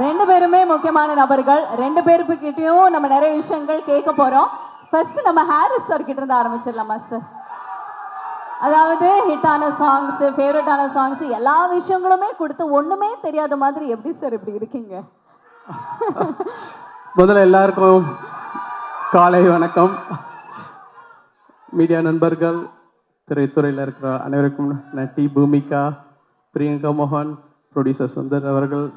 ரெண்டு பேருமே முக்கியமான நபர்கள். ரெண்டு பேருக்கிட்டையும் நம்ம நிறைய விஷயங்கள் கேட்க போறோம். ஃபர்ஸ்ட் நம்ம ஹாரிஸ் சார் கிட்ட இருந்து ஆரம்பிச்சிடலாமா சார்? அதாவது ஹிட்டான சாங்ஸ், ஃபேவரட்டான சாங்ஸ், எல்லா விஷயங்களுமே கொடுத்து ஒண்ணுமே தெரியாத மாதிரி எப்படி சார் இப்படி இருக்கீங்க? முதல்ல எல்லாருக்கும் காலை வணக்கம். மீடியா நண்பர்கள், திரைத்துறையில் இருக்கிற அனைவருக்கும் நட்டி, பூமிகா, பிரியங்கா மோகன், ப்ரொடியூசர் சுந்தர் அவர்கள்,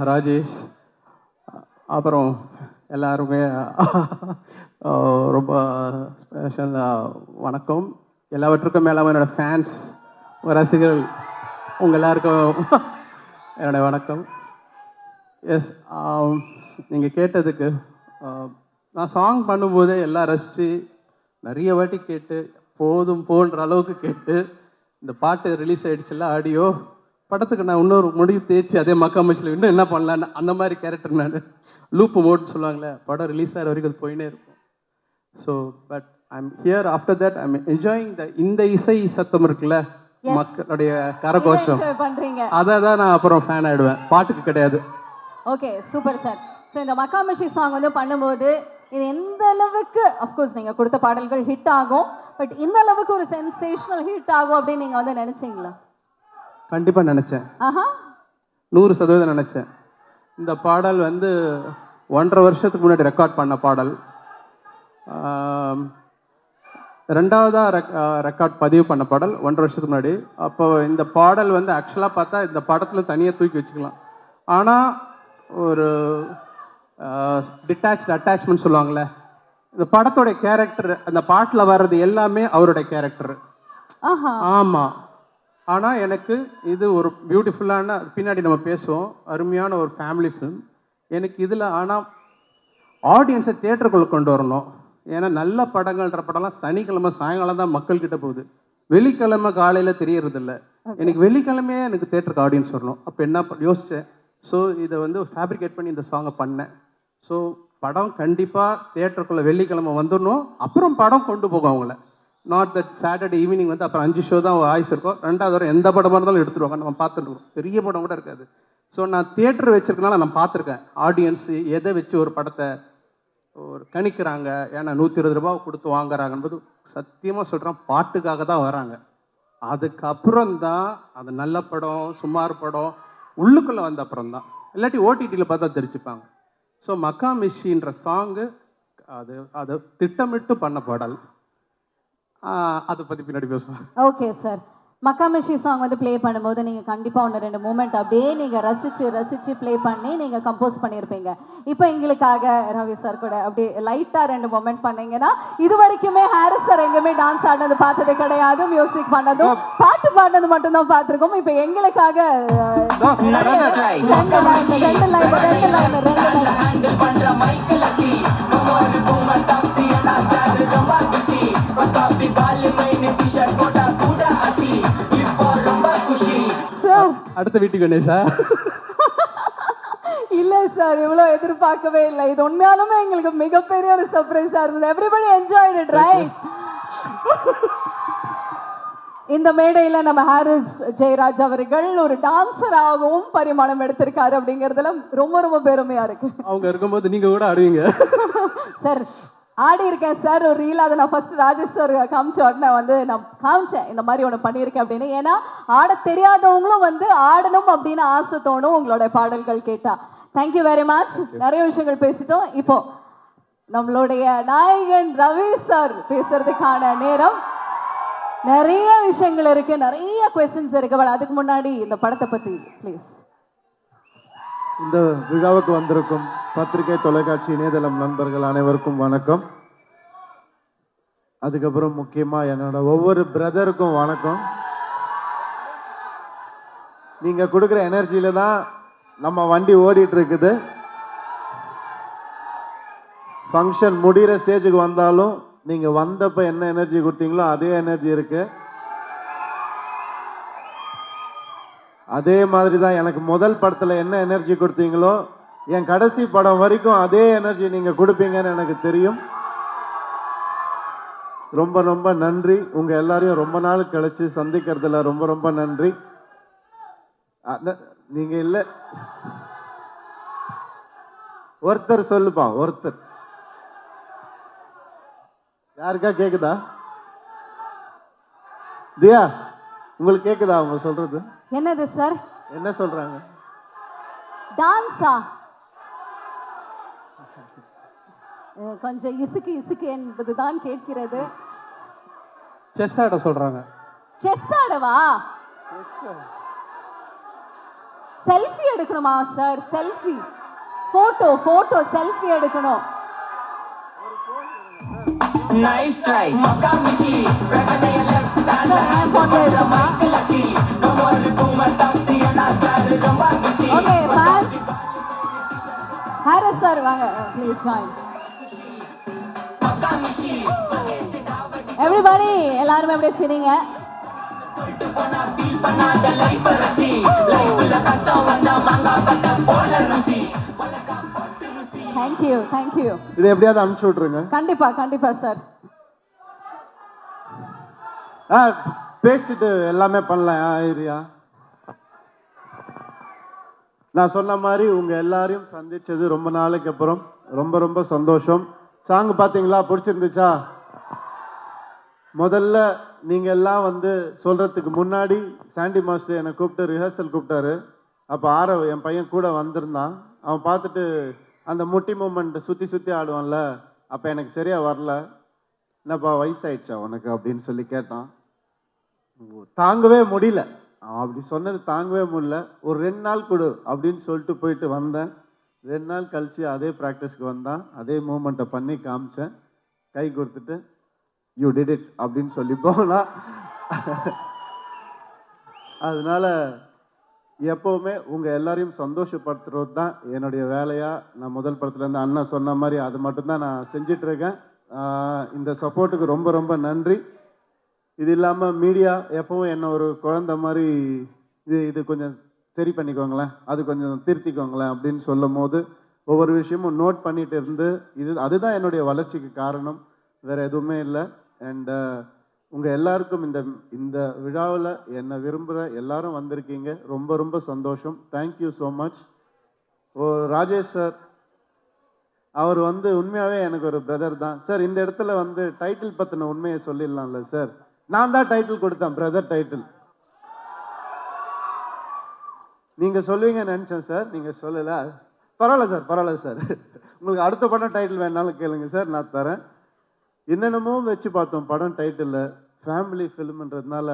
ராஜேஷ், அப்புறம் எல்லாருமே ரொம்ப ஸ்பெஷல் வணக்கம். எல்லாவற்றுக்கும் மேலாக என்னோடய ஃபேன்ஸ், ரசிகர்கள், உங்கள் எல்லாருக்கும் என்னோடய வணக்கம். எஸ், நீங்கள் கேட்டதுக்கு நான் சாங் பண்ணும்போதே எல்லாம் ரசித்து நிறைய வாட்டி கேட்டு போதும் போன்ற அளவுக்கு கேட்டு இந்த பாட்டு ரிலீஸ் ஆகிடுச்சுல்ல ஆடியோ, படத்துக்கு நான் இன்னொரு முடிவு தேய்ச்சி அதே மக்காமச்சில் இன்னும் என்ன பண்ணலான்னு அந்த மாதிரி கேரக்டர் நான் லூப்பு மோட்னு சொல்லுவாங்களே, படம் ரிலீஸ் ஆகிற வரைக்கும் அது போயினே இருக்கும். So but I'm here after that I'm enjoying இந்த இசை சத்தம் இருக்குல்ல, மக்களுடைய கரகோஷம், அதை தான் நான் அப்புறம் ஃபேன் ஆகிடுவேன், பாட்டுக்கு கிடையாது. Okay, super sir. ஸோ இந்த மக்காமச்சி சாங் வந்து பண்ணும்போது இது எந்த அளவுக்கு, அஃப்கோர்ஸ் நீங்கள் கொடுத்த பாடல்கள் ஹிட் ஆகும், பட் இந்த அளவுக்கு ஒரு சென்சேஷனல் ஹிட் ஆகும் அப்படின்னு நீங்கள் வந்து நினச்சிங்களா? கண்டிப்பாக நினச்சேன். 100% நினச்சேன். இந்த பாடல் வந்து 1.5 வருஷத்துக்கு முன்னாடி ரெக்கார்ட் பண்ண பாடல். ரெண்டாவதாக ரெக்கார்ட் பதிவு பண்ண பாடல் 1.5 வருஷத்துக்கு முன்னாடி. அப்போ இந்த பாடல் வந்து ஆக்சுவலாக பார்த்தா இந்த படத்தில் தனியாக தூக்கி வச்சுக்கலாம். ஆனால் ஒரு டிட்டாச்டு அட்டாச்மெண்ட் சொல்லுவாங்களே, இந்த படத்தோடைய கேரக்டர், அந்த பாட்டில் வர்றது எல்லாமே அவருடைய கேரக்டர். ஆமாம். ஆனால் எனக்கு இது ஒரு பியூட்டிஃபுல்லான, பின்னாடி நம்ம பேசுவோம், அருமையான ஒரு ஃபேமிலி ஃபிலிம் எனக்கு இதில். ஆனால் ஆடியன்ஸை தியேட்டருக்குள்ளே கொண்டு வரணும். ஏன்னா நல்ல படங்கள்ன்ற படம்லாம் சனிக்கிழமை சாயங்காலம் தான் மக்கள்கிட்ட போகுது, வெள்ளிக்கிழமை காலையில் தெரியறதில்ல. எனக்கு வெள்ளிக்கிழமையே எனக்கு தியேட்டருக்கு ஆடியன்ஸ் வரணும். அப்போ என்ன யோசித்தேன், ஸோ இதை வந்து ஃபேப்ரிகேட் பண்ணி இந்த சாங்கை பண்ணேன். ஸோ படம் கண்டிப்பாக தியேட்டருக்குள்ளே வெள்ளிக்கிழமை வந்துடணும், அப்புறம் படம் கொண்டு போகும் அவங்கள. நாட் தட் சாட்டர்டே ஈவினிங் வந்து அப்புறம் 5 ஷோ தான் ஆயுஸ் இருக்கும், 2வது வரை எந்த படமாக இருந்தாலும் எடுத்துருவாங்க, நம்ம பார்த்துருக்கோம், பெரிய படம் கூட இருக்காது. ஸோ நான் தியேட்டர் வச்சுருக்கனால நான் பார்த்துருக்கேன் ஆடியன்ஸு எதை வச்சு ஒரு படத்தை ஒரு கணிக்கிறாங்க. ஏன்னா 120 ரூபா கொடுத்து வாங்குறாங்கன்றது சத்தியமாக சொல்கிறேன், பாட்டுக்காக தான் வராங்க. அதுக்கப்புறம் தான் அது நல்ல படம் சுமார் படம் உள்ளுக்குள்ளே வந்த அப்புறம் தான், இல்லாட்டி ஓடிடியில் பார்த்தா தெரிஞ்சுப்பாங்க. ஸோ மக்காமிஷின்ற சாங்கு அது அதை திட்டமிட்டு பண்ண பாடல். அதை பற்றி பின்னாடி பேசுவேன். ஓகே சார், மக்காமிஷி சாங் வந்து ப்ளே பண்ணும்போது நீங்கள் கண்டிப்பாக 1-2 மூமெண்ட் அப்படியே நீங்கள் ரசித்து ப்ளே பண்ணி நீங்கள் கம்போஸ் பண்ணியிருப்பீங்க. இப்போ எங்களுக்காக ரவி சார் கூட அப்படியே லைட்டாக 2 மூமெண்ட் பண்ணீங்கன்னா, இது வரைக்குமே ஹாரிஸ் சார் எங்கேயுமே டான்ஸ் ஆடினது பார்த்தது கிடையாது, மியூசிக் பண்ணதும் பாட்டு பாடினது மட்டும்தான் பார்த்துருக்கோம். இப்போ எங்களுக்காக 2 லைன் அடுத்த வீட்டுக்கு கணேஷா? இல்ல சார், இவ்வளவு எதிர்பார்க்கவே இல்லை. இது உண்மையாலுமே எங்களுக்கு மிகப்பெரிய ஒரு சர்ப்ரைஸா இருந்தது. Everybody enjoyed it, right? இந்த மேடையில் நம்ம ஹாரிஸ் ஜெயராஜ் அவர்கள் ஒரு டான்சராகவும் பரிமாணம் எடுத்திருக்காரு அப்படிங்கிறதுல ரொம்ப ரொம்ப பெருமையா இருக்கு. அவங்க இருக்கும்போது நீங்க கூட ஆடுவீங்க சார்? ஆடி இருக்கேன் சார், ஒரு ரீல். அதை நான் ஃபர்ஸ்ட் ராஜேஷ் சார் காமிச்ச உடனே வந்து நான் காமிச்சேன், இந்த மாதிரி ஒன்று பண்ணியிருக்கேன் அப்படின்னு. ஏன்னா ஆட தெரியாதவங்களும் வந்து ஆடணும் அப்படின்னு ஆசை தோணும் உங்களோட பாடல்கள் கேட்டா. Thank you very much. நிறைய விஷயங்கள் பேசிட்டோம். இப்போ நம்மளுடைய நாயகன் ரவி சார் பேசுறதுக்கான நேரம். நிறைய விஷயங்கள் இருக்கு, நிறைய கொஸ்டின்ஸ் இருக்கு. பட் அதுக்கு முன்னாடி இந்த படத்தை பத்தி ப்ளீஸ். இந்த விழாவுக்கு வந்திருக்கும் பத்திரிகை, தொலைக்காட்சி, இணையதளம் நண்பர்கள் அனைவருக்கும் வணக்கம். அதுக்கப்புறம் முக்கியமாக என்னோட ஒவ்வொரு பிரதருக்கும் வணக்கம். நீங்கள் கொடுக்குற எனர்ஜியில தான் நம்ம வண்டி ஓடிட்டு இருக்குது. ஃபங்க்ஷன் முடிகிற ஸ்டேஜுக்கு வந்தாலும் நீங்கள் வந்தப்போ என்ன எனர்ஜி கொடுத்தீங்களோ அதே எனர்ஜி இருக்கு. அதே மாதிரி தான் எனக்கு முதல் படத்தில் என்ன எனர்ஜி கொடுத்தீங்களோ என் கடைசி படம் வரைக்கும் அதே எனர்ஜி நீங்க கொடுப்பீங்கன்னு எனக்கு தெரியும். ரொம்ப ரொம்ப நன்றி. உங்க எல்லாரையும் ரொம்ப நாள் கழிச்சு சந்திக்கிறதுல ரொம்ப ரொம்ப நன்றி. நீங்க இல்ல, ஒருத்தர் சொல்லுப்பா, ஒருத்தர். யாருக்கா கேக்குதா? தியா, உங்களுக்கு கேக்குதா அவங்க சொல்றது? என்னது சார்? என்ன சொல்றாங்க? டான்ஸா? கொஞ்சம் இசுக்கு இசுக்கு என்பதுதான் கேட்கிறது. செஸ் ஆட சொல்றாங்க. செஸ் ஆடவா? செல்ஃபி எடுக்கணுமா sir? Selfie, photo photo selfie எடுக்கணும். Nice try. Maka mishi. Rakane left hand. Sir, I'm on the mic. No more boomer taxi and asar ramba mishi. Okay, fans. Harris sir, vaanga, please join. Maka mishi. Everybody, எல்லாரும் அப்படியே சிரிங்க. போனா feel பண்ணாத life ரசி. Life ல கஷ்டம் வந்தா மாங்கா பட்ட போல ருசி. வலக்கா போட்டு ருசி. Thank you, thank you. இதை எப்படியாவது அனுப்பிச்சு விட்டுருங்க. கண்டிப்பா கண்டிப்பா சார். பேசிட்டு எல்லாமே பண்ணலாம். ஐரியா, நான் சொன்ன மாதிரி உங்க எல்லாரையும் சந்திச்சது ரொம்ப நாளைக்கு அப்புறம் ரொம்ப ரொம்ப சந்தோஷம். சாங் பாத்தீங்களா? பிடிச்சிருந்துச்சா? முதல்ல நீங்க எல்லாம் வந்து சொல்றதுக்கு முன்னாடி சாண்டி மாஸ்டர் என்னை கூப்பிட்டு ரிஹர்சல் கூப்பிட்டாரு. அப்போ ஆரவ் என் பையன் கூட வந்திருந்தான். அவன் பார்த்துட்டு அந்த முட்டி மூமெண்ட் சுற்றி சுற்றி ஆடுவான்ல, அப்போ எனக்கு சரியா வரல. என்னப்பா வயசாயிடுச்சா உனக்கு அப்படின்னு சொல்லி கேட்டான். தாங்கவே முடியல, அவன் அப்படி சொன்னது தாங்கவே முடியல. ஒரு 2 நாள் கொடு அப்படின்னு சொல்லிட்டு போயிட்டு வந்தேன். 2 நாள் கழிச்சு அதே ப்ராக்டிஸ்க்கு வந்தான். அதே மூமெண்ட்டை பண்ணி காமிச்சேன். கை கொடுத்துட்டு யூ டிட் இட் அப்படின்னு சொல்லி போனா. அதனால எப்போவுமே உங்கள் எல்லாரையும் சந்தோஷப்படுத்துறது தான் என்னுடைய வேலையாக நான் முதல் படத்துலேருந்து அண்ணா சொன்ன மாதிரி அது மட்டும்தான் நான் செஞ்சிட்ருக்கேன். இந்த சப்போர்ட்டுக்கு ரொம்ப ரொம்ப நன்றி. இது இல்லாமல் மீடியா எப்பவும் என்ன ஒரு குழந்தை மாதிரி இது கொஞ்சம் சரி பண்ணிக்கோங்களேன், அது கொஞ்சம் திருத்திக்கோங்களேன் அப்படின்னு சொல்லும் போது ஒவ்வொரு விஷயமும் நோட் பண்ணிட்டு இருந்து அதுதான் என்னுடைய வளர்ச்சிக்கு காரணம், வேறு எதுவுமே இல்லை. அண்ட் உங்கள் எல்லாருக்கும் இந்த விழாவில் என்னை விரும்புகிற எல்லாரும் வந்திருக்கீங்க. ரொம்ப ரொம்ப சந்தோஷம். Thank you so much. Rajesh sir, அவர் வந்து உண்மையாகவே எனக்கு ஒரு பிரதர் தான் சார். இந்த இடத்துல வந்து டைட்டில் பற்றின உண்மையை சொல்லிடலாம்ல சார். நான் தான் டைட்டில் கொடுத்தேன், பிரதர் டைட்டில். நீங்கள் சொல்லுவீங்கன்னு நினச்சேன் சார், நீங்கள் சொல்லலை. பரவாயில்ல சார், பரவாயில்ல சார். உங்களுக்கு அடுத்த படம் டைட்டில் வேணாலும் கேளுங்க சார், நான் தரேன். என்னென்னமோ வச்சு பார்த்தோம் படம் டைட்டில். ஃபேமிலி ஃபிலிம்ன்றதுனால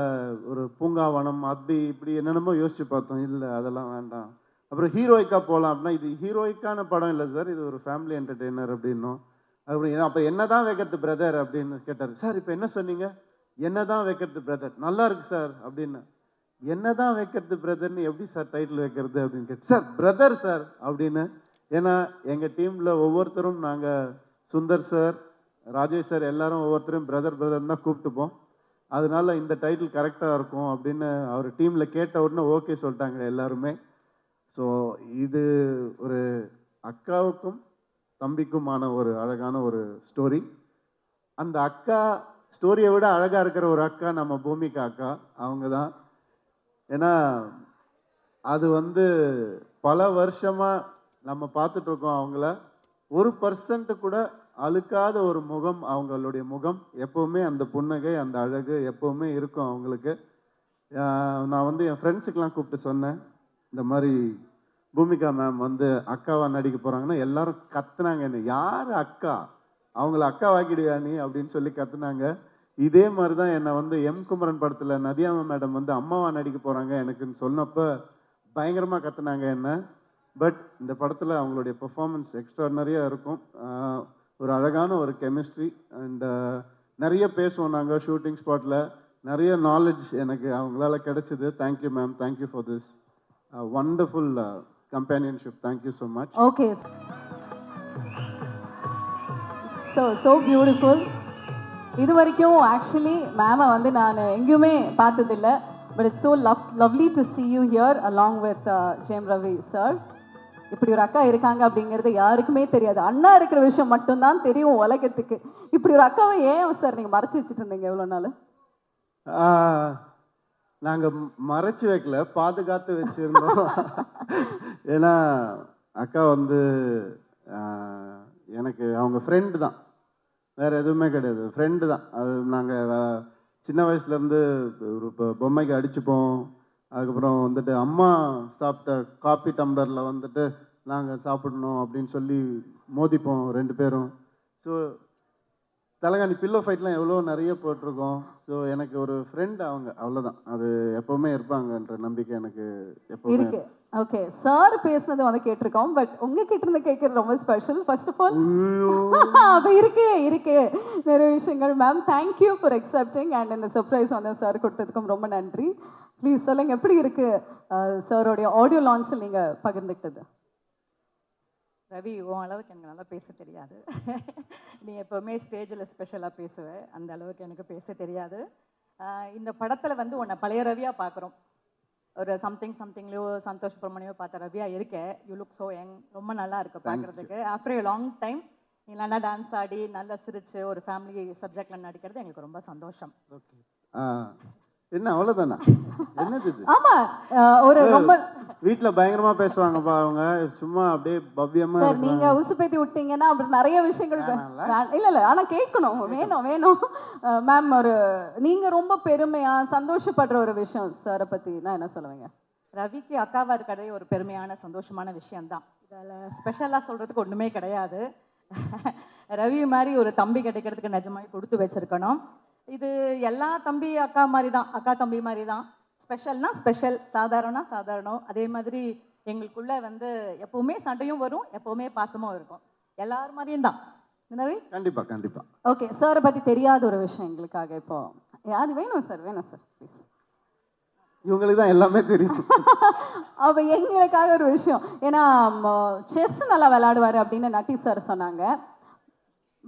ஒரு பூங்காவனம் அப்படி இப்படி என்னென்னமோ யோசிச்சு பார்த்தோம். இல்லை அதெல்லாம் வேண்டாம். அப்புறம் ஹீரோயிக்காக போகலாம் அப்படின்னா இது ஹீரோயிக்கான படம் இல்லை சார், இது ஒரு ஃபேமிலி என்டர்டெய்னர் அப்படின்னும். அப்புறம் அப்போ என்ன தான் வைக்கிறது பிரதர் அப்படின்னு கேட்டார். சார் இப்போ என்ன சொன்னீங்க? என்ன தான் வைக்கிறது பிரதர், நல்லா இருக்கு சார் அப்படின்னு. என்ன தான் வைக்கிறது பிரதர்னு எப்படி சார் டைட்டில் வைக்கிறது அப்படின்னு கேட்டு, சார் பிரதர் சார் அப்படின்னு. ஏன்னா எங்கள் டீமில் ஒவ்வொருத்தரும் நாங்கள் சுந்தர் சார், ராஜேஷ் சார் எல்லாரும் ஒவ்வொருத்தரும் பிரதர் பிரதர் தான் கூப்பிட்டுப்போம். அதனால இந்த டைட்டில் கரெக்டாக இருக்கும் அப்படின்னு அவர் டீமில் கேட்ட உடனே ஓகே சொல்லிட்டாங்க எல்லாருமே. ஸோ இது ஒரு அக்காவுக்கும் தம்பிக்குமான ஒரு அழகான ஒரு ஸ்டோரி. அந்த அக்கா ஸ்டோரியை விட அழகாக இருக்கிற ஒரு அக்கா நம்ம பூமிகா அக்கா, அவங்க தான். ஏன்னா அது வந்து பல வருஷமாக நம்ம பார்த்துட்ருக்கோம் அவங்கள. 1% கூட அழுக்காத ஒரு முகம் அவங்களுடைய முகம். எப்போவுமே அந்த புன்னகை, அந்த அழகு எப்போவுமே இருக்கும் அவங்களுக்கு. நான் வந்து என் ஃப்ரெண்ட்ஸுக்கெலாம் கூப்பிட்டு சொன்னேன், இந்த மாதிரி பூமிகா மேம் வந்து அக்காவா நடிக்க போகிறாங்கன்னா எல்லாரும் கத்துனாங்க. என்ன யார் அக்கா, அவங்கள அக்கா வாக்கிடுயா நீ அப்படின்னு சொல்லி கத்துனாங்க. இதே மாதிரி தான் என்னை வந்து எம் குமரன் படத்தில் நதியாமா மேடம் வந்து அம்மாவா நடிக்க போகிறாங்க எனக்குன்னு சொன்னப்போ பயங்கரமாக கத்துனாங்க என்ன. பட் இந்த படத்தில் அவங்களுடைய பெர்ஃபார்மன்ஸ் எக்ஸ்ட்ராடனரியாக இருக்கும். ஒரு அழகான ஒரு கெமிஸ்ட்ரி அண்ட் நிறைய பேசுவோம் நாங்கள் ஷூட்டிங் ஸ்பாட்டில். நிறைய நாலேஜ் எனக்கு அவங்களால கிடைச்சிது. Thank you ma'am, thank you for this wonderful companionship. Thank you so much. Okay, so beautiful. இது வரைக்கும் ஆக்சுவலி மேமை வந்து நான் எங்கேயுமே பார்த்ததில்லை. But it's so lovely to see you here along with Jayam Ravi sir. இப்படி ஒரு அக்கா இருக்காங்க அப்படிங்கிறது யாருக்குமே தெரியாது. அண்ணா இருக்கிற விஷயம் மட்டும்தான் தெரியும் உலகத்துக்கு. இப்படி ஒரு அக்காவை ஏன் சார் நீங்க மறைச்சு வச்சுட்டு இருந்தீங்க எவ்வளவு நாள்? நாங்க மறைச்சு வைக்கல, பாதுகாத்து வச்சிருந்தோம். ஏன்னா அக்கா வந்து எனக்கு அவங்க ஃப்ரெண்டு தான், வேற எதுவுமே கிடையாது, ஃப்ரெண்டு தான். அது நாங்கள் சின்ன வயசுலேருந்து ஒரு பொம்மைக்கு அடிச்சுப்போம். அதுக்கப்புறம் வந்துட்டு அம்மா சாப்பிட்ட காப்பி டம்ளரில் வந்துட்டு நாங்கள் சாப்பிடணும் அப்படின்னு சொல்லி மோதிப்போம் 2 பேரும். ஸோ தலைகாணி பில்லோ ஃபைட்லாம் எவ்வளோ நிறைய போட்டிருக்கோம். ஸோ எனக்கு ஒரு ஃப்ரெண்ட் அவங்க, அவ்வளோதான். அது எப்போவுமே இருப்பாங்கன்ற நம்பிக்கை எனக்கு எப்போவுமே இருக்கு. ஓகே, சார் பேசுனது வந்து கேட்டிருக்கோம், பட் உங்ககிட்ட இருந்து கேட்கறது ரொம்ப ஸ்பெஷல். ஃபர்ஸ்ட் ஆஃப் ஆல் அப்போ இருக்கே நிறைய விஷயங்கள். Ma'am, thank you for accepting and இந்த சர்ப்ரைஸ் வந்து சார் கொடுத்ததுக்கும் ரொம்ப நன்றி. ப்ளீஸ் சொல்லுங்க, எப்படி இருக்கு சாரோடைய ஆடியோ லான்ச்சில் நீங்க பகிர்ந்துக்கிட்டது? ரவி, உன் அளவுக்கு எனக்கு நல்லா பேச தெரியாது. நீ எப்போவுமே ஸ்டேஜில் ஸ்பெஷலாக பேசுவேன், அந்த அளவுக்கு எனக்கு பேச தெரியாது. இந்த படத்தில் வந்து உன்னை பழைய ரவியாக பார்க்குறோம். ஒரு சம்திங்லையோ சந்தோஷ் பிரமணியோ பார்த்த ரவியா இருக்க. யூ லுக் ஸோ யங், ரொம்ப நல்லா இருக்கு பார்க்குறதுக்கு. ஆஃப்டர் ஏ லாங் டைம் நீ நல்லா டான்ஸ் ஆடி நல்லா சிரிச்சு ஒரு ஃபேமிலி சப்ஜெக்டில் நடிக்கிறது எங்களுக்கு ரொம்ப சந்தோஷம். ஓகே, என்ன அவ்வளோதானா? என்னது இது? ஆமா, ஒரு ரொம்ப வீட்ல பயங்கரமா பேசுவாங்கப்பா அவங்க, சும்மா அப்படியே பவ்யமா. சார் நீங்க உசுப்பேத்தி விட்டீங்கன்னா அப்படி நிறைய விஷயங்கள் இல்ல ஆனா கேட்கணும், வேணும். மேம், ஒரு நீங்க ரொம்ப பெருமையா சந்தோஷப்படுற ஒரு விஷயம் சாரை பத்தி நான் என்ன சொல்லுவீங்க? ரவிக்கு அக்காவா இருக்கிறதே ஒரு பெருமையான சந்தோஷமான விஷயம்தான். இதில் ஸ்பெஷலாக சொல்கிறதுக்கு ஒன்றுமே கிடையாது. ரவி மாதிரி ஒரு தம்பி கிடைக்கிறதுக்கு நிஜமாய் கொடுத்து வச்சிருக்கணும். இது எல்லா தம்பி அக்கா மாதிரி தான், அக்கா தம்பி மாதிரி தான். ஸ்பெஷல்னா ஸ்பெஷல், சாதாரணம்னா சாதாரணம். அதே மாதிரி எங்களுக்குள்ள வந்து எப்பவுமே சண்டையும் வரும், எப்பவுமே பாசமும் இருக்கும். எல்லாரும் மாதிரியும் தான். ரவி, கண்டிப்பா. ஓகே, சாரை பத்தி தெரியாத ஒரு விஷயம் எங்களுக்காக இப்போ அது வேணும் சார் ப்ளீஸ். இவங்களுக்கு தான் எல்லாமே தெரியும். அப்போ எங்களுக்காக ஒரு விஷயம், ஏன்னா செஸ் நல்லா விளையாடுவாரு அப்படின்னு நட்டி சார் சொன்னாங்க.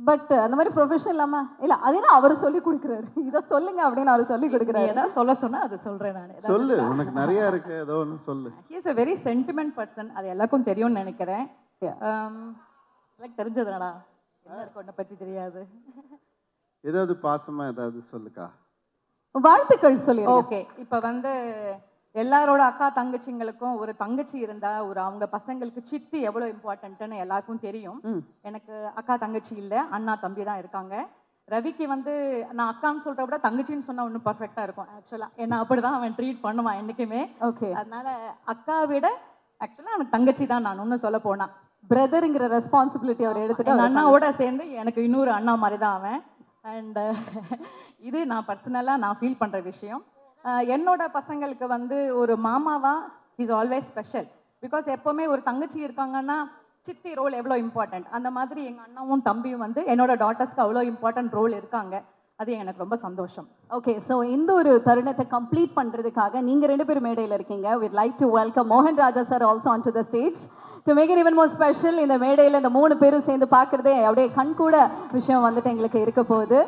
பட் அந்த மாதிரி ப்ரொஃபஷனல் இல்லாமல் இல்லை, அதே அவர் சொல்லி கொடுக்குறாரு, இதை சொல்லுங்க அப்படின்னு அவர் சொல்லி கொடுக்குறாரு. ஏதாவது சொல்ல சொன்னால் அது சொல்கிறேன் நான். சொல்லு, உனக்கு நிறைய இருக்கு, ஏதோ ஒன்று சொல்லு. He is a very sentiment person, அது எல்லாருக்கும் தெரியும்னு நினைக்கிறேன். எனக்கு தெரிஞ்சதுடா, எல்லாருக்கும் உன்னை பற்றி தெரியாது. ஏதாவது பாசமா ஏதாவது சொல்லுக்கா. வாழ்த்துக்கள் சொல்லி. ஓகே, இப்போ வந்து எல்லாரோட அக்கா தங்கச்சிங்களுக்கும் ஒரு தங்கச்சி இருந்தா ஒரு அவங்க பசங்களுக்கு சித்தி எவ்வளோ இம்பார்ட்டன்ட்னு எல்லாருக்கும் தெரியும். எனக்கு அக்கா தங்கச்சி இல்லை, அண்ணா தம்பி தான் இருக்காங்க. ரவிக்கு வந்து நான் அக்கான்னு சொல்ற விட தங்கச்சின்னு சொன்னா ஒன்றும் பர்ஃபெக்டா இருக்கும் ஆக்சுவலா. ஏன்னா அப்படிதான் அவன் ட்ரீட் பண்ணுவான் என்னைக்குமே. ஓகே, அதனால அக்கா விட ஆக்சுவலா அவன் தங்கச்சி தான். நான் ஒன்றும் சொல்ல போனா பிரதருங்கிற ரெஸ்பான்சிபிலிட்டி அவர் எடுத்துட்டு அண்ணாவோட சேர்ந்து எனக்கு இன்னொரு அண்ணா மாதிரி தான் அவன். அண்ட் இது நான் பர்சனலாக நான் ஃபீல் பண்ணுற விஷயம். என்னோட பசங்களுக்கு வந்து ஒரு மாமாவா இஸ் ஆல்வேஸ் ஸ்பெஷல். பிகாஸ் எப்போவுமே ஒரு தங்கச்சி இருக்காங்கன்னா சித்தி ரோல் எவ்வளோ இம்பார்ட்டன்ட், அந்த மாதிரி எங்கள் அண்ணாவும் தம்பியும் வந்து என்னோட டாட்டர்ஸ்க்கு அவ்வளோ இம்பார்ட்டன்ட் ரோல் இருக்காங்க. அது எனக்கு ரொம்ப சந்தோஷம். ஓகே, ஸோ இந்த ஒரு தருணத்தை கம்ப்ளீட் பண்ணுறதுக்காக நீங்கள் 2 பேரும் மேடையில் இருக்கீங்க. we'd like to welcome மோகன் ராஜா sir also onto the stage to make it even more special. இந்த மேடையில் இந்த 3 பேரும் சேர்ந்து பார்க்குறதே அப்படியே கண் கூட விஷயம் வந்துட்டு எங்களுக்கு இருக்க போகுது.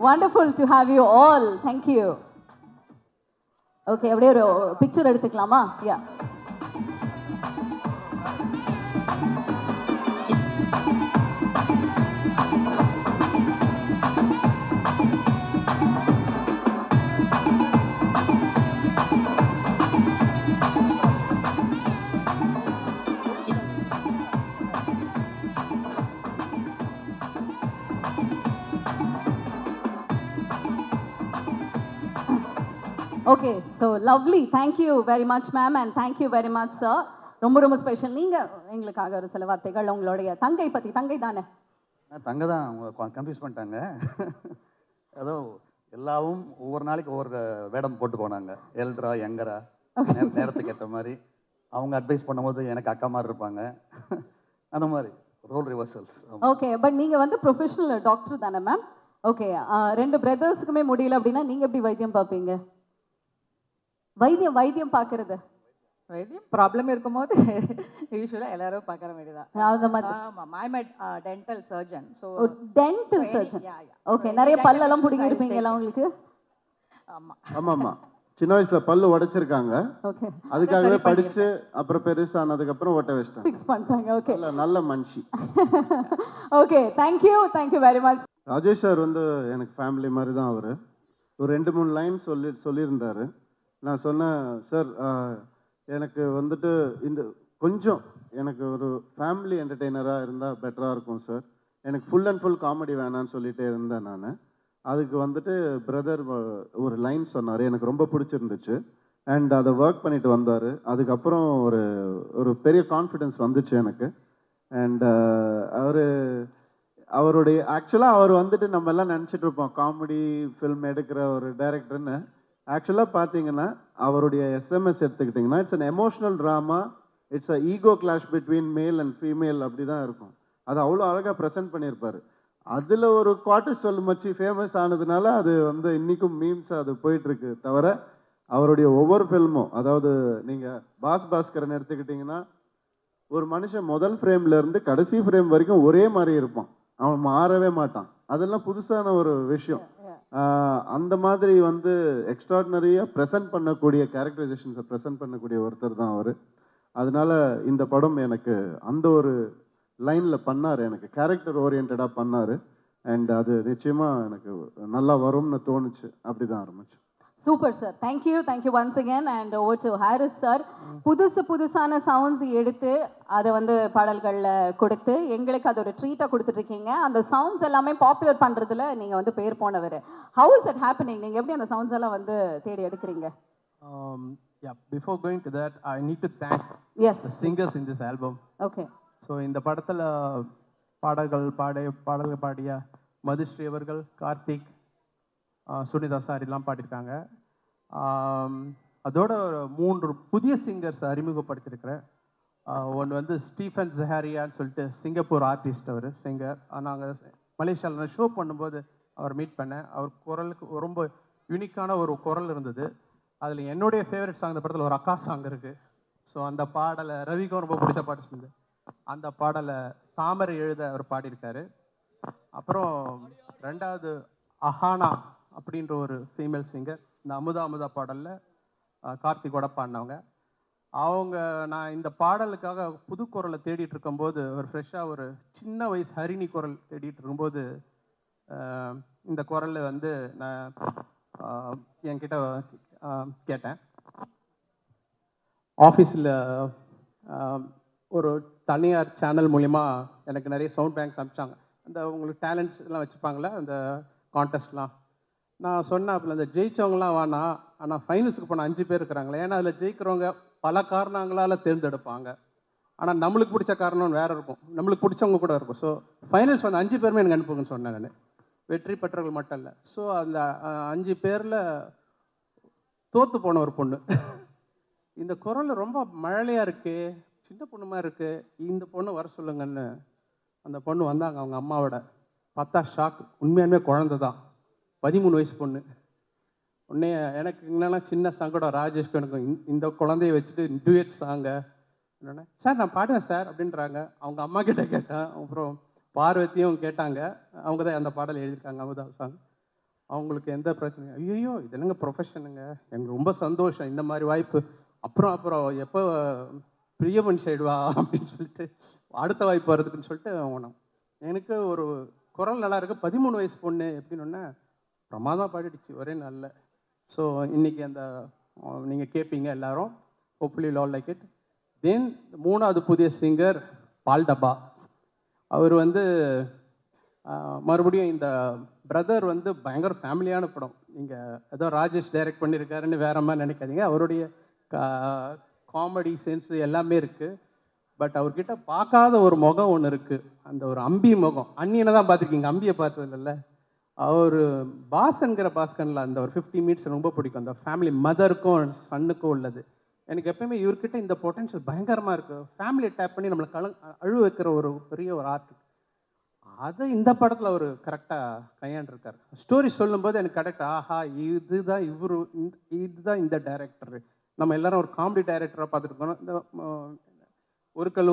wonderful to have you all. thank you. Okay, அப்படியே ஒரு பிக்சர் எடுத்துக்கலாமா? Yeah, okay, so lovely. Thank you very much ma'am and thank you very much sir. ரொம்ப ரொம்ப ஸ்பெஷல். நீங்கள் எங்களுக்காக ஒரு சில வார்த்தைகள் உங்களுடைய தங்கை பற்றி. தங்கை தானே? தங்கை தான், அவங்க கன்ஃபியூஸ் பண்ணிட்டாங்க. ஏதோ எல்லாவும் ஒவ்வொரு நாளைக்கு ஒவ்வொரு வேடம் போட்டு போனாங்க, எல்ட்ரா யங்கரா, நேரத்துக்கு ஏற்ற மாதிரி. அவங்க அட்வைஸ் பண்ணும்போது எனக்கு அக்கா மாதிரி இருப்பாங்க, அந்த மாதிரி ரோல் ரிவர்சல்ஸ். ஓகே, பட் நீங்கள் வந்து ப்ரொஃபஷனல் டாக்டர் தானே மேம்? ஓகே, 2 பிரதர்ஸுக்குமே முடியல அப்படின்னா நீங்கள் எப்படி வைத்தியம் பார்ப்பீங்க? வைத்தியம் பார்க்கறது, வைத்தியம் ப்ராப்ளம் இருக்கும்போது யூஸ்வலாக எல்லாரும் பார்க்குற வேண்டியதான். ஆமாம், I am dental surgeon. So dental surgeon. Okay, நிறைய பல்லெல்லாம் பிடிங்கி இருப்பீங்களா உங்களுக்கு? ஆமாம் ஆமாம்மா, சின்ன வயசுல பல்லு உடைச்சிருக்காங்க, ஓகே, அதுக்காகவே படிச்சு அப்புறம் பெருசானதுக்கு அப்புறம் ஒட்ட வச்சிட்டாங்க. ஃபிக்ஸ் பண்ணிட்டாங்க. ஓகே, நல்ல மனுஷி. Okay, thank you very much. Rajesh sir வந்து எனக்கு ஃபேமிலி மாதிரி தான் அவர். ஒரு 2-3 லைன் சொல்லியிருந்தாரு. நான் சொன்னேன், சார் எனக்கு வந்துட்டு இந்த கொஞ்சம் எனக்கு ஒரு ஃபேமிலி என்டர்டெய்னராக இருந்தால் பெட்டராக இருக்கும் சார். எனக்கு ஃபுல் அண்ட் ஃபுல் காமெடி வேணான்னு சொல்லிகிட்டே இருந்தேன் நான். அதுக்கு வந்துட்டு பிரதர் ஒரு லைன் சொன்னார், எனக்கு ரொம்ப பிடிச்சிருந்துச்சு. அண்ட் அதை ஒர்க் பண்ணிட்டு வந்தார். அதுக்கப்புறம் ஒரு பெரிய கான்ஃபிடென்ஸ் வந்துச்சு எனக்கு. அண்ட் அவருடைய ஆக்சுவலாக அவர் வந்துட்டு நம்ம எல்லாம் நினச்சிட்டு இருப்போம் காமெடி ஃபில்ம் எடுக்கிற ஒரு டைரக்டர்னு. ஆக்சுவலாக பார்த்தீங்கன்னா அவருடைய எஸ்எம்எஸ் எடுத்துக்கிட்டிங்கன்னா it's an emotional drama, it's a ego clash between male and female, அப்படி தான் இருக்கும். அது அவ்வளோ அழகாக ப்ரெசென்ட் பண்ணியிருப்பார். அதில் ஒரு குவார்டர் சொல் மச்சி ஃபேமஸ் ஆனதுனால அது வந்து இன்றைக்கும் மீம்ஸ் அது போயிட்டுருக்கு. தவிர அவருடைய ஒவ்வொரு ஃபில்மும், அதாவது நீங்கள் பாஸ்கரன் எடுத்துக்கிட்டிங்கன்னா ஒரு மனுஷன் முதல் ஃப்ரேம்லேருந்து கடைசி ஃப்ரேம் வரைக்கும் ஒரே மாதிரி இருப்பான், அவன் மாறவே மாட்டான். அதெல்லாம் புதுசான ஒரு விஷயம். அந்த மாதிரி வந்து எக்ஸ்ட்ராடினரியாக ப்ரெசென்ட் பண்ணக்கூடிய கேரக்டரைசேஷன்ஸை ப்ரெசென்ட் பண்ணக்கூடிய ஒருத்தர் தான் அவர். அதனால இந்த படம் எனக்கு அந்த ஒரு லைனில் பண்ணார், எனக்கு கேரக்டர் ஓரியன்டாக பண்ணார். அண்ட் அது நிச்சயமாக எனக்கு நல்லா வரும்னு தோணுச்சு. அப்படி தான் ஆரம்பிச்சு. Super sir, thank you once again. And over to Harris sir. புதுசான சவுண்ட்ஸ் எடுத்து அதை வந்து பாடல்களில் கொடுத்து எங்களுக்கு அது ஒரு ட்ரீட்டாக கொடுத்துட்ருக்கீங்க. அந்த சவுண்ட்ஸ் எல்லாமே பாப்புலர் பண்ணுறதுல நீங்கள் வந்து பேர் போனவர். How is it happening? நீங்கள் எப்படி அந்த சவுண்ட்ஸ் எல்லாம் வந்து தேடி எடுக்கிறீங்க? Yeah, before going to that, I need to thank the singers in this album. Okay. So இந்த படத்தில் பாடல்கள் பாடிய மதுஸ்ரீ அவர்கள், கார்த்திக், சுனிதா சார் எல்லாம் பாடியிருக்காங்க. அதோட 3 புதிய சிங்கர்ஸ் அறிமுகப்படுத்தியிருக்கிறேன். ஒன்று வந்து ஸ்டீஃபன் ஜஹாரியான்னு சொல்லிட்டு சிங்கப்பூர் ஆர்டிஸ்ட், அவர் சிங்கர். நாங்கள் மலேசியாவில் ஷோ பண்ணும்போது அவர் மீட் பண்ணேன். அவர் குரலுக்கு ரொம்ப யூனிக்கான ஒரு குரல் இருந்தது. அதில் என்னுடைய ஃபேவரட் சாங் இந்த படத்தில் ஒரு அக்கா சாங் இருக்குது. ஸோ அந்த பாடலை ரவிக்கும் ரொம்ப பிடிச்ச பாட்டு சொன்னது. அந்த பாடலை தாமரை எழுத அவர் பாடியிருக்காரு. அப்புறம் 2வது அஹானா அப்படின்ற ஒரு ஃபீமேல் சிங்கர், இந்த அமுதா பாடலில் கார்த்திகோட பாடினவங்க. நான் இந்த பாடலுக்காக புது குரலை தேடிட்டு இருக்கும்போது, ஒரு ஃப்ரெஷ்ஷாக ஒரு சின்ன வயசு ஹரிணி குரல் தேடிட்டு இருக்கும்போது இந்த குரல் வந்து நான் என்கிட்ட கேட்டேன். ஆஃபீஸில் ஒரு தனியார் சேனல் மூலிமா எனக்கு நிறைய சவுண்ட் பேங்க்ஸ் அனுப்பிச்சாங்க. அந்த உங்களுக்கு டேலண்ட்ஸ் எல்லாம் வச்சுப்பாங்களே அந்த கான்டெஸ்ட்லாம். நான் சொன்னேன், அப்போ அந்த ஜெயித்தவங்களாம் வேணாம், ஆனால் ஃபைனல்ஸுக்கு போன 5 பேர் இருக்கிறாங்களே, ஏன்னா அதில் ஜெயிக்கிறவங்க பல காரணங்களால் தேர்ந்தெடுப்பாங்க. ஆனால் நம்மளுக்கு பிடிச்ச காரணம் வேறு இருக்கும், நம்மளுக்கு பிடிச்சவங்க கூட இருக்கும். ஸோ ஃபைனல்ஸ் வந்து 5 பேருமே எனக்கு அனுப்புங்கன்னு சொன்னேன் நான். வெற்றி பெற்றவர்கள் மட்டும் இல்லை. ஸோ அந்த 5 பேரில் தோற்று போன ஒரு பொண்ணு, இந்த குரல் ரொம்ப மழலையாக இருக்குது, சின்ன பொண்ணு மாதிரி இருக்குது, இந்த பொண்ணு வர சொல்லுங்கன்னு அந்த பொண்ணு வந்தாங்க. அவங்க அம்மாவோட பார்த்தா ஷாக், உண்மையாலுமே குழந்தை தான், 13 வயசு பொண்ணு. உடனே எனக்கு என்னென்னா சின்ன சங்கடம், ராஜேஷ்க்கு எனக்கும் இந்த குழந்தைய வச்சுட்டு டூயட் சாங்க என்னென்ன சார் நான் பாடுவேன் சார் அப்படின்றாங்க. அவங்க அம்மா கிட்ட கேட்டேன், அப்புறம் பார்வதியும் கேட்டாங்க. அவங்க தான் அந்த பாடல் எழுதியிருக்காங்க, அமுதா சாங். அவங்களுக்கு எந்த பிரச்சனையும், ஐயோ இது என்னங்க ப்ரொஃபஷனுங்க, எனக்கு ரொம்ப சந்தோஷம் இந்த மாதிரி வாய்ப்பு. அப்புறம் எப்போ பிரியமன் சைடு வா அப்படின்னு சொல்லிட்டு அடுத்த வாய்ப்பு வருதுக்குன்னு சொல்லிட்டு அவங்க எனக்கு ஒரு குரல் நல்லா இருக்கு, 13 வயசு பொண்ணு எப்படின்னு பிரமாதமாக பாடிடுச்சு ஒரே நாளில். ஸோ இன்றைக்கி அந்த நீங்கள் கேட்பீங்க எல்லாரும், ஹோப்ஃபுல்லி ஆல் லைக் இட். தென் 3வது புதிய சிங்கர் பால்டபா. அவர் வந்து மறுபடியும் இந்த பிரதர் வந்து பயங்கர ஃபேமிலியான படம். நீங்கள் ஏதோ ராஜேஷ் டைரக்ட் பண்ணியிருக்காருன்னு வேற மாதிரி நினைக்காதீங்க. அவருடைய காமெடி சென்ஸ் எல்லாமே இருக்குது. பட் அவர்கிட்ட பார்க்காத ஒரு முகம் ஒன்று இருக்குது, அந்த ஒரு அம்பி முகம். அன்னியனை தான் பார்த்துருக்கீங்க, அம்பியை பார்த்தது இல்லைல்ல. அவர் பாஸ்கன்கிற பாஸ்கனில் அந்த ஒரு 50 மினிட்ஸ் ரொம்ப பிடிக்கும். அந்த ஃபேமிலி மதருக்கும் சன்னுக்கும் உள்ளது. எனக்கு எப்பயுமே இவர்கிட்ட இந்த பொட்டன்ஷியல் பயங்கரமாக இருக்குது. ஃபேமிலியை டேப் பண்ணி நம்மளை அழுவ வைக்கிற ஒரு பெரிய ஒரு ஆர்ட். அதை இந்த படத்தில் அவர் கரெக்டாக கையாண்டிருக்கார். ஸ்டோரி சொல்லும்போது எனக்கு கரெக்ட், ஆஹா இதுதான் இந்த டைரக்டர். நம்ம எல்லாரும் ஒரு காமெடி டைரக்டராக பார்த்துருக்கோம். இந்த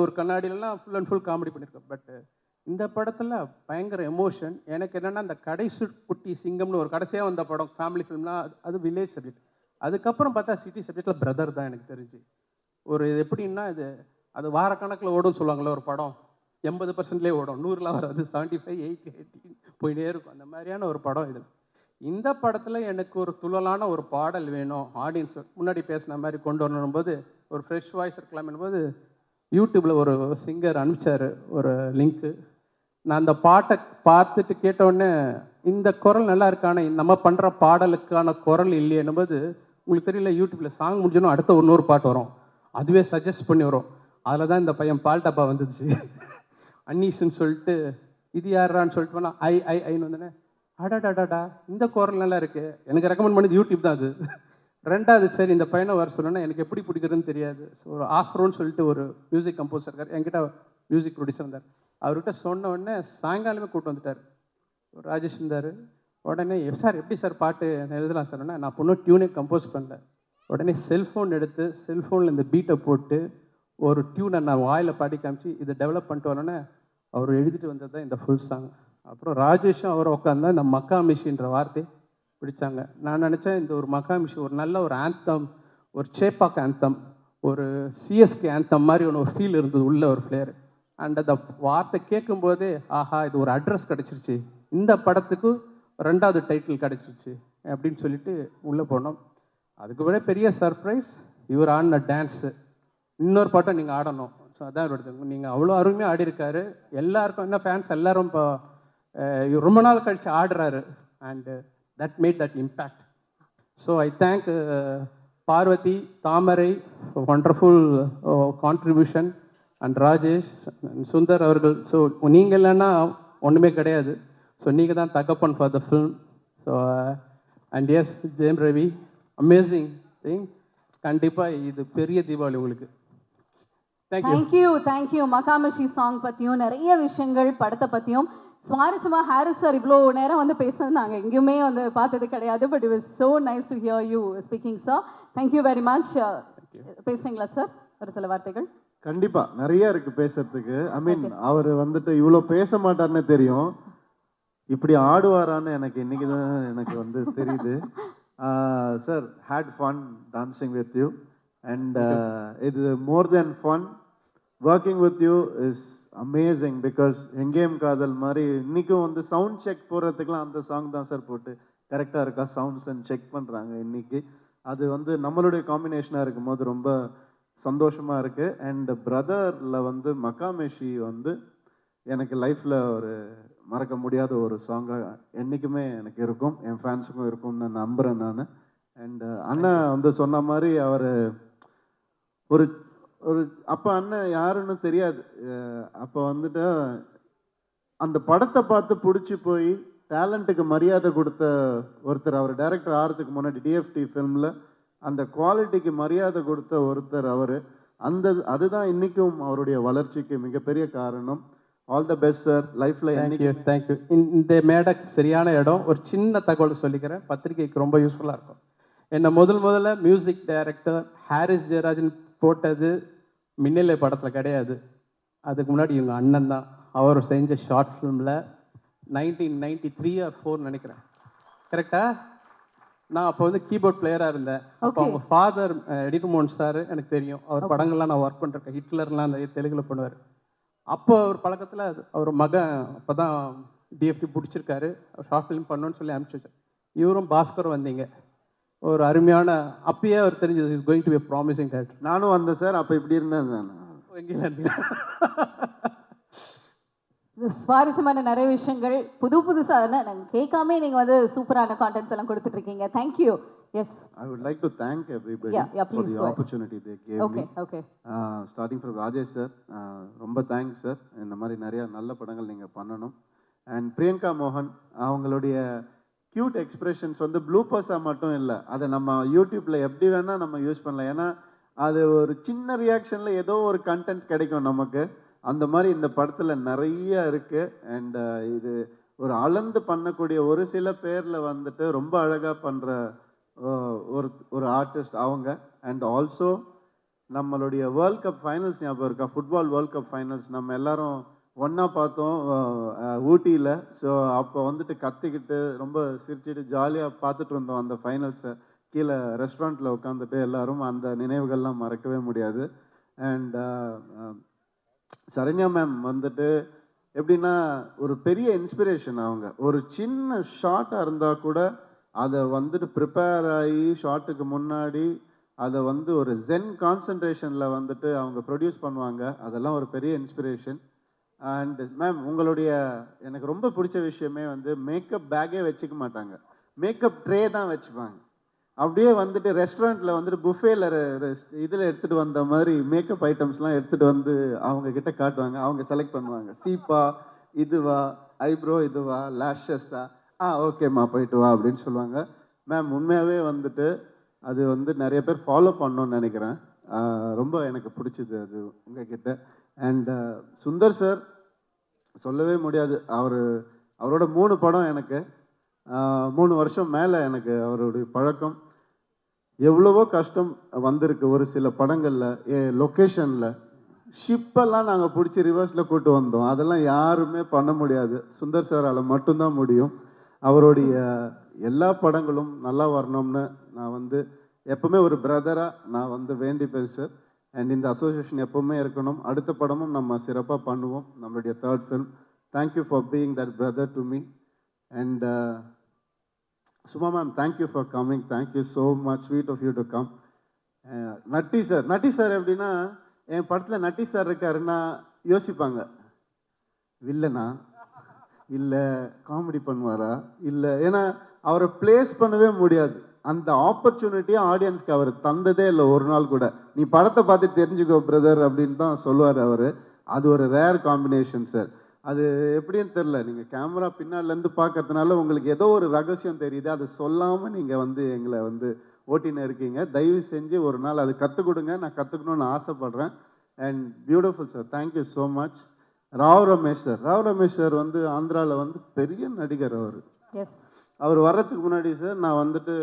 ஒரு கண்ணாடியிலலாம் ஃபுல் அண்ட் ஃபுல் காமெடி பண்ணியிருக்கோம். பட் இந்த படத்தில் பயங்கர எமோஷன். எனக்கு என்னென்னா இந்த கடைசி குட்டி சிங்கம்னு ஒரு கடைசியாக வந்த படம் ஃபேமிலி ஃபிலிம்லாம், அது வில்லேஜ் சப்ஜெக்ட். அதுக்கப்புறம் பார்த்தா சிட்டி சப்ஜெக்டில் பிரதர் தான் எனக்கு தெரிஞ்சு. ஒரு இது எப்படின்னா இது அது வாரக்கணக்கில் ஓடும்னு சொல்லுவாங்களே ஒரு படம், 80%லேயே ஓடும், 100லாம் வராது, 75, 80, 80 போயிட்டே இருக்கும். அந்த மாதிரியான ஒரு படம் இது. இந்த படத்தில் எனக்கு ஒரு துள்ளலான ஒரு பாடல் வேணும், ஆடியன்ஸ் முன்னாடி பேசின மாதிரி கொண்டு வரணும்போது ஒரு ஃப்ரெஷ் வாய்ஸ் இருக்கலாம்னும் போது யூடியூப்பில் ஒரு சிங்கர் அனுப்பிச்சார் ஒரு லிங்க்கு. நான் அந்த பாட்டை பார்த்துட்டு கேட்டவுடனே இந்த குரல் நல்லா இருக்கான, நம்ம பண்ணுற பாடலுக்கான குரல் இல்லையேன்னும் போது உங்களுக்கு தெரியல, யூடியூப்பில் சாங் முடிஞ்சோன்னா அடுத்த இன்னொரு பாட்டு வரும், அதுவே சஜஸ்ட் பண்ணி வரும். அதில் தான் இந்த பையன் பால் டப்பா வந்துச்சு. அன்னீஸ்ன்னு சொல்லிட்டு இது யாரான்னு சொல்லிட்டு போனால் ஐன்னு வந்தோடனே அடாடாடாடா இந்த குரல் நல்லா இருக்குது, எனக்கு ரெக்கமெண்ட் பண்ணது யூடியூப் தான் அது. ரெண்டாவது சரி இந்த பையனை வர சொன்னோன்னா எனக்கு எப்படி பிடிக்கிறதுன்னு தெரியாது. ஸோ ஒரு ஆஃப்ரோன்னு சொல்லிட்டு ஒரு மியூசிக் கம்போசர் இருக்கார், என்கிட்ட மியூசிக் ப்ரொடியூசர் இருந்தார். அவர்கிட்ட சொன்ன உடனே சாயங்காலமே கூப்பிட்டு வந்துட்டார், ராஜேஷ் இருந்தார். உடனே சார் எப்படி சார் பாட்டு எழுதலாம் சார்? நான் பொண்ணும் டியூனே கம்போஸ் பண்ணல. உடனே செல்ஃபோன் எடுத்து செல்ஃபோனில் இந்த பீட்டை போட்டு ஒரு டியூனை நான் வாயில் பாடி காமிச்சு இதை டெவலப் பண்ணிட்டு வரேன்னே அவர் எழுதிட்டு வந்தது தான் இந்த ஃபுல் சாங். அப்புறம் ராஜேஷும் அவர் உட்காந்தா இந்த மக்கா மிஷின்ற வார்த்தை பிடிச்சாங்க. நான் நினச்சேன் இந்த ஒரு மக்கா மிஷி ஒரு நல்ல ஒரு ஆந்தம், ஒரு சேப்பாக் ஆந்தம், ஒரு சிஎஸ்கே ஆந்தம் மாதிரி ஒரு ஃபீல் இருந்தது, உள்ள ஒரு ஃப்ளேர். அண்ட் அந்த வார்த்தை கேட்கும்போதே ஆஹா இது ஒரு அட்ரஸ் கிடச்சிருச்சு, இந்த படத்துக்கு 2வது டைட்டில் கிடச்சிருச்சு அப்படின்னு சொல்லிட்டு உள்ளே போனோம். அதுக்கு விட பெரிய சர்ப்ரைஸ் இவர் ஆடின டான்ஸு. இன்னொரு பாட்டை நீங்கள் ஆடணும், ஸோ அதான் இவரோட. நீங்கள் அவ்வளோ அருமையாக ஆடி இருக்காரு, எல்லாருக்கும் என்ன ஃபேன்ஸ் எல்லாரும் இப்போ ரொம்ப நாள் கழித்து ஆடுறாரு. And that made that impact. So I thank Parvathi, Thamarai, wonderful contribution, and Rajesh, Sundar அவர்கள். ஸோ நீங்கள் இல்லைன்னா ஒன்றுமே கிடையாது. ஸோ நீங்கள் தான் தகப்பன் for the film. So and yes Jayam Ravi, amazing thing. கண்டிப்பாக இது பெரிய தீபாவளி உங்களுக்கு. தேங்க்யூ. மகாமிஷி சாங் பற்றியும் நிறைய விஷயங்கள், படத்தை பற்றியும் சுவாரஸ்யமாக ஹாரிஸ் சார் இவ்வளோ நேரம் வந்து பேசுறது நாங்கள் எங்கேயுமே வந்து பார்த்தது கிடையாது. But it was so nice to hear you speaking sir. Thank you very much. பேசுறீங்களா சார் ஒரு சில வார்த்தைகள்? கண்டிப்பா நிறைய இருக்கு பேசுறதுக்கு. ஐ மீன் அவர் வந்துட்டு இவ்வளோ பேச மாட்டார்னு தெரியும், இப்படி ஆடுவாரான்னு எனக்கு இன்னைக்கு தான் எனக்கு வந்து தெரியுது. Sir had fun dancing with you and இது more than fun, working with you is amazing. Because Engeyum Kadhal மாதிரி இன்னைக்கும் வந்து சவுண்ட் செக் போடுறதுக்குலாம் அந்த சாங் தான் சார் போட்டு கரெக்டாக இருக்கா சவுண்ட்ஸ் அண்ட் செக் பண்ணுறாங்க இன்னைக்கு. அது வந்து நம்மளுடைய காம்பினேஷனாக இருக்கும் போது ரொம்ப சந்தோஷமாக இருக்குது. அண்ட் பிரதரில் வந்து மக்காமேஷி வந்து எனக்கு லைஃப்பில் ஒரு மறக்க முடியாத ஒரு சாங்காக என்றைக்குமே எனக்கு இருக்கும், என் ஃபேன்ஸுக்கும் இருக்கும்னு நான் நம்புகிறேன் நான். அண்ட் அண்ணன் வந்து சொன்ன மாதிரி அவர் ஒரு ஒரு அப்போ அண்ணன் யாருன்னு தெரியாது. அப்போ வந்துட்டு அந்த படத்தை பார்த்து பிடிச்சி போய் டேலண்ட்டுக்கு மரியாதை கொடுத்த ஒருத்தர் அவர். டைரக்டர் ஆகிறதுக்கு முன்னாடி டிஎஃப்டி ஃபிலிமில் அந்த குவாலிட்டிக்கு மரியாதை கொடுத்த ஒருத்தர் அவர். அதுதான் இன்றைக்கும் அவருடைய வளர்ச்சிக்கு மிகப்பெரிய காரணம். ஆல் த பெஸ்ட் சார் லைஃப்பில். தேங்க்யூ. இந்த மேடை சரியான இடம். ஒரு சின்ன தகவல் சொல்லிக்கிறேன், பத்திரிகைக்கு ரொம்ப யூஸ்ஃபுல்லாக இருக்கும். என்னை முதல்ல மியூசிக் டைரக்டர் ஹாரிஸ் ஜெயராஜன் போட்டது மின்னலை படத்தில் கிடையாது, அதுக்கு முன்னாடி இவங்க அண்ணன் தான். அவர் செஞ்ச ஷார்ட் ஃபிலிமில் 1993 or 4 நினைக்கிறேன், கரெக்டா? நான் அப்போ வந்து கீபோர்ட் பிளேயராக இருந்தேன். அப்போ அவங்க ஃபாதர் எடிட்டர் மோகன் சார் எனக்கு தெரியும், அவர் படங்கள்லாம் நான் ஒர்க் பண்ணிருக்கேன். ஹிட்லர்லாம் நிறைய தெலுங்கில் பண்ணுவார். அப்போ அவர் பழக்கத்தில் அவர் மகன் அப்போ தான் டிஎஃப்டி பிடிச்சிருக்காரு, ஷார்ட் ஃபிலிம் பண்ணணும்னு சொல்லி அனுப்பிச்சி வச்சார். இவரும் பாஸ்கரும் வந்தீங்க, ஒரு அருமையான அப்பயே அவர் தெரிஞ்சது is going to be a promising director. நானும் வந்தேன் சார், அப்போ இப்படி இருந்தேன் நான். எங்கேயும் இருந்தீங்க. சுவாரஸ்யமான நிறைய விஷயங்கள் புதுசாக நாங்கள் கேட்காமே நீங்கள் வந்து சூப்பரான கான்டென்ட்ஸ் எல்லாம் கொடுத்துட்டு இருக்கீங்க. Thank you. Yes, I would like to thank everybody for the opportunity they gave me. Okay. Starting from Rajesh sir, ரொம்ப தேங்க்ஸ் சார். இந்த மாதிரி நிறைய நல்ல படங்கள் நீங்கள் பண்ணணும். அண்ட் பிரியங்கா மோகன் அவங்களுடைய க்யூட் எக்ஸ்பிரஷன்ஸ் வந்து ப்ளூப்பர்ஸாக மட்டும் இல்லை, அதை நம்ம யூடியூப்பில் எப்படி வேணால் நம்ம யூஸ் பண்ணலாம். ஏன்னா அது ஒரு சின்ன ரியாக்ஷனில் ஏதோ ஒரு கண்டென்ட் கிடைக்கும் நமக்கு. அந்த மாதிரி இந்த படத்தில் நிறைய இருக்குது. அண்ட் இது ஒரு அளந்து பண்ணக்கூடிய ஒரு சில பேரில் வந்துட்டு ரொம்ப அழகாக பண்ணுற ஒரு ஆர்டிஸ்ட் அவங்க. அண்ட் ஆல்சோ நம்மளுடைய வேர்ல்ட் கப் ஃபைனல்ஸ் ஞாபகம் இருக்கா? ஃபுட்பால் வேர்ல்ட் கப் ஃபைனல்ஸ் நம்ம எல்லாரும் ஒன்றா பார்த்தோம் ஊட்டியில். ஸோ அப்போ வந்துட்டு கத்திக்கிட்டு ரொம்ப சிரிச்சுட்டு ஜாலியாக பார்த்துட்டு இருந்தோம் அந்த ஃபைனல்ஸை. கீழே ரெஸ்டாரண்ட்டில் உட்காந்துட்டு எல்லாரும் அந்த நினைவுகள்லாம் மறக்கவே முடியாது. அண்ட் சரண்யா மேம் வந்துட்டு எப்படின்னா ஒரு பெரிய இன்ஸ்பிரேஷன். அவங்க ஒரு சின்ன ஷார்ட்டாக இருந்தால் கூட அதை வந்துட்டு ப்ரிப்பேர் ஆகி ஷார்ட்டுக்கு முன்னாடி அதை வந்து ஒரு ஜென் கான்சன்ட்ரேஷனில் வந்துட்டு அவங்க ப்ரொடியூஸ் பண்ணுவாங்க. அதெல்லாம் ஒரு பெரிய இன்ஸ்பிரேஷன். அண்ட் மேம் உங்களுடைய எனக்கு ரொம்ப பிடிச்ச விஷயமே வந்து மேக்கப் பேக்கே வச்சுக்க மாட்டாங்க, மேக்கப் ட்ரே தான் வச்சுப்பாங்க. அப்படியே வந்துட்டு ரெஸ்டாரண்ட்டில் வந்துட்டு புஃபேல இதில் எடுத்துகிட்டு வந்த மாதிரி மேக்கப் ஐட்டம்ஸ்லாம் எடுத்துகிட்டு வந்து அவங்க கிட்ட காட்டுவாங்க. அவங்க செலக்ட் பண்ணுவாங்க, சீப்பா இதுவா, ஐப்ரோ இதுவா, லேஷஸா, ஓகேம்மா போயிட்டு வா அப்படின்னு சொல்லுவாங்க. மேம் உண்மையாகவே வந்துட்டு அது வந்து நிறைய பேர் ஃபாலோ பண்ணணும்னு நினைக்கிறேன். ரொம்ப எனக்கு பிடிச்சிது அது உங்ககிட்ட. அண்ட் சுந்தர் சார் சொல்லவே முடியாது. அவரோட 3 படம் எனக்கு 3 வருஷம் மேலே எனக்கு அவருடைய பழக்கம். எவ்வளவோ கஷ்டம் வந்திருக்கு ஒரு சில படங்களில். லொக்கேஷனில் ஷிப்பெல்லாம் நாங்கள் பிடிச்சி ரிவர்ஸில் கூட்டு வந்தோம். அதெல்லாம் யாருமே பண்ண முடியாது, சுந்தர் சாரால் மட்டும்தான் முடியும். அவருடைய எல்லா படங்களும் நல்லா வரணும்னு நான் வந்து எப்பவுமே ஒரு பிரதராக நான் வந்து வேண்டிப்பேன் சார். அண்ட் இந்த அசோசியேஷன் எப்பவுமே இருக்கணும். அடுத்த படமும் நம்ம சிறப்பாக பண்ணுவோம், நம்மளுடைய 3rd film. Thank you for being that brother to me. And Suma ma'am, thank you for coming. Thank you so much, sweet of you to come. Natty sir எப்படின்னா, என் படத்தில் நட்டி சார் இருக்காருன்னா யோசிப்பாங்க, வில்லனா இல்லை காமெடி பண்ணுவாரா இல்லை, ஏன்னா அவரை பிளேஸ் பண்ணவே முடியாது. அந்த ஆப்பர்ச்சுனிட்டியை ஆடியன்ஸ்க்கு அவர் தந்ததே இல்லை ஒரு நாள் கூட. நீ படத்தை பார்த்து தெரிஞ்சுக்கோ பிரதர் அப்படின்னு தான் சொல்லுவார் அவர். அது ஒரு ரேர் காம்பினேஷன் சார். அது எப்படின்னு தெரில, நீங்கள் கேமரா பின்னாலேருந்து பார்க்கறதுனால உங்களுக்கு ஏதோ ஒரு ரகசியம் தெரியுது, அதை சொல்லாமல் நீங்கள் வந்து எங்களை வந்து ஓட்டின்னு இருக்கீங்க. தயவு செஞ்சு ஒரு நாள் அது கற்றுக் கொடுங்க, நான் கற்றுக்கணுன்னு ஆசைப்பட்றேன். And beautiful sir, thank you so much. Rao Ramesh sir வந்து ஆந்திராவில் வந்து பெரிய நடிகர். அவர் வர்றதுக்கு முன்னாடி சார் நான் வந்துட்டு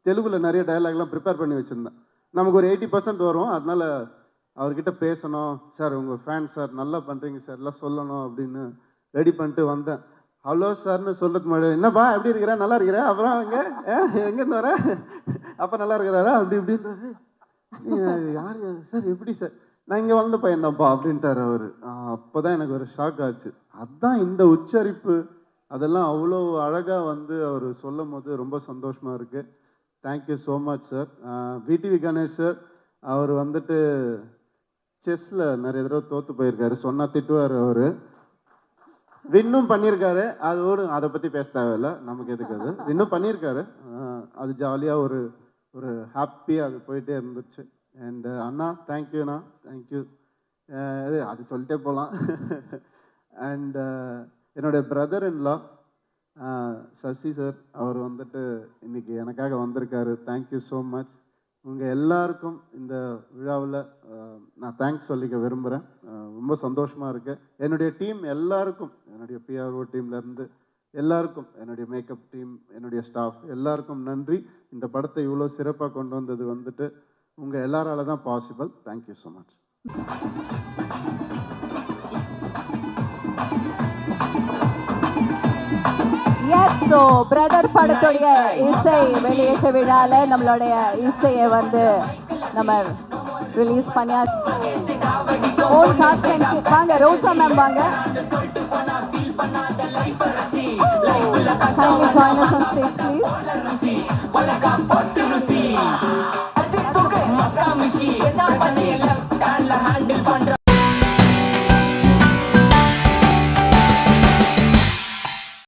தெலுங்கில் நிறைய டயலாக்லாம் ப்ரிப்பேர் பண்ணி வச்சுருந்தேன். நமக்கு ஒரு 80% வரும், அதனால் அவர்கிட்ட பேசணும் சார், உங்கள் ஃபேன் சார், நல்லா பண்ணுறீங்க சார், எல்லாம் சொல்லணும் அப்படின்னு ரெடி பண்ணிட்டு வந்தேன். ஹலோ சார்னு சொல்கிறதுக்கு முன்னாடி, என்னப்பா எப்படி இருக்கிறா, நல்லா இருக்கிறா, அப்புறம் எங்கேருந்து வர, அப்போ நல்லா இருக்கிறாரா அப்படி இப்படின்றாரு. யார் சார், எப்படி சார், நான் இங்கே வளர்ந்த பையன்தான்ப்பா அப்படின்ட்டார் அவர். அப்போ தான் எனக்கு ஒரு ஷாக் ஆச்சு. அதுதான் இந்த உச்சரிப்பு, அதெல்லாம் அவ்வளோ அழகாக வந்து அவர் சொல்லும் போது ரொம்ப சந்தோஷமாக இருக்குது. Thank you so much sir. VTV Ganesh sir, அவர் வந்துட்டு செஸ்ஸில் நிறைய தடவை தோற்று போயிருக்காரு, சொன்னால் திட்டுவார் அவர். வின்னும் பண்ணியிருக்காரு, அதை பற்றி பேச தேவையில்லை, நமக்கு எதுக்கு அது. வின்னும் பண்ணியிருக்காரு, அது ஜாலியாக ஒரு ஹாப்பியாக அது போயிட்டே இருந்துச்சு. அண்ட் அண்ணா தேங்க்யூண்ணா, தேங்க்யூ. அது சொல்லிட்டே போகலாம். அண்ட் என்னுடைய பிரதர் இன்லா சசி சார், அவர் வந்துட்டு இன்னைக்கு எனக்காக வந்திருக்காரு. Thank you so much. உங்கள் எல்லாருக்கும் இந்த விழாவில் நான் தேங்க்ஸ் சொல்லிக்க விரும்புகிறேன். ரொம்ப சந்தோஷமாக இருக்கு. என்னுடைய டீம் எல்லாருக்கும், என்னுடைய பிஆர்ஓ டீம்லேருந்து எல்லாருக்கும், என்னுடைய மேக்கப் டீம், என்னுடைய ஸ்டாஃப் எல்லாருக்கும் நன்றி. இந்த படத்தை இவ்வளோ சிறப்பாக கொண்டு வந்தது வந்துட்டு உங்கள் எல்லாரால தான் possible. Thank you so much. So brother படத்துடைய இசை வெளியீட்டு விழால நம்மளுடைய இசையை வந்து நம்ம ரிலீஸ் பண்ணியா. ஓன் காஸ்ட் வாங்க, ரோஜா மேம் வாங்க. Kindly join us on stage, please.